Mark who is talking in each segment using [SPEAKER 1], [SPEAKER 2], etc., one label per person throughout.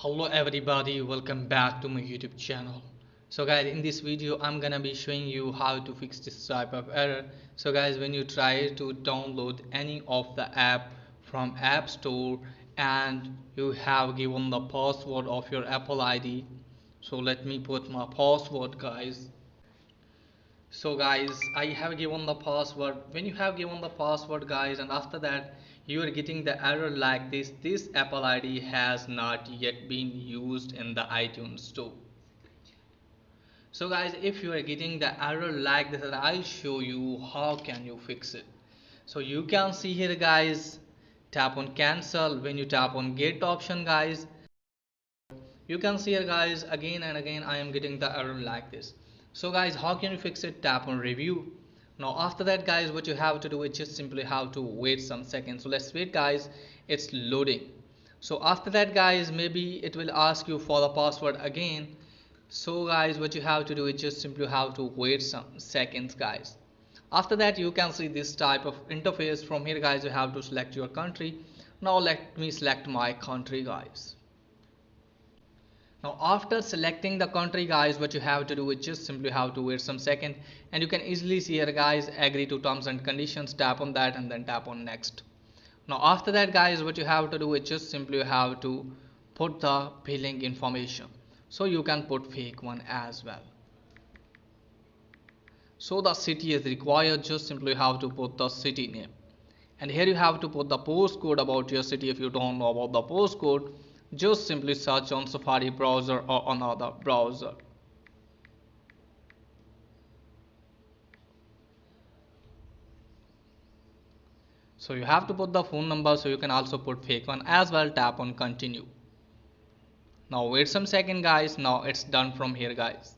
[SPEAKER 1] Hello everybody, welcome back to my YouTube channel. So guys, in this video I'm gonna be showing you how to fix this type of error. So guys, when you try to download any of the app from App Store and you have given the password of your Apple ID, so let me put my password guys. So guys, I have given the password. When you have given the password guys, and after that you are getting the error like this Apple ID has not yet been used in the iTunes store. So guys, if you are getting the error like this, I'll show you how can you fix it. So you can see here guys, tap on cancel. When you tap on get option guys, you can see here guys, again and again I am getting the error like this. So guys, how can you fix it? Tap on review. Now after that guys, what you have to do is just simply have to wait some seconds. So let's wait guys, it's loading. So after that guys, maybe it will ask you for the password again. So guys, what you have to do is just simply have to wait some seconds guys. After that you can see this type of interface. From here guys, you have to select your country. Now let me select my country guys. Now after selecting the country guys, what you have to do is just simply have to wait some second, and you can easily see here guys, agree to terms and conditions. Tap on that and then tap on next. Now after that guys, what you have to do is just simply have to put the billing information. So you can put fake one as well. So the city is required, just simply have to put the city name. And here you have to put the postcode about your city. If you don't know about the postcode, just simply search on Safari browser or another browser. So you have to put the phone number, so you can also put fake one as well. Tap on continue. Now wait some second guys. Now it's done from here guys.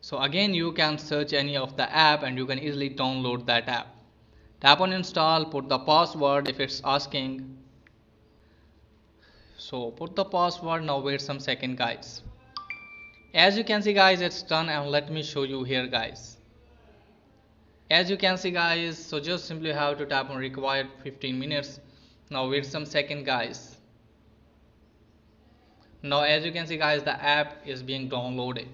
[SPEAKER 1] So again you can search any of the app and you can easily download that app. Tap on install, put the password if it's asking. So put the password. Now wait some second guys. As you can see guys, it's done, and let me show you here guys. As you can see guys, so just simply have to tap on required 15 minutes. Now wait some second guys. Now as you can see guys, the app is being downloaded.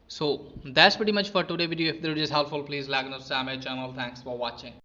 [SPEAKER 1] So that's pretty much for today video. If the video is helpful, please like and subscribe my channel. Thanks for watching.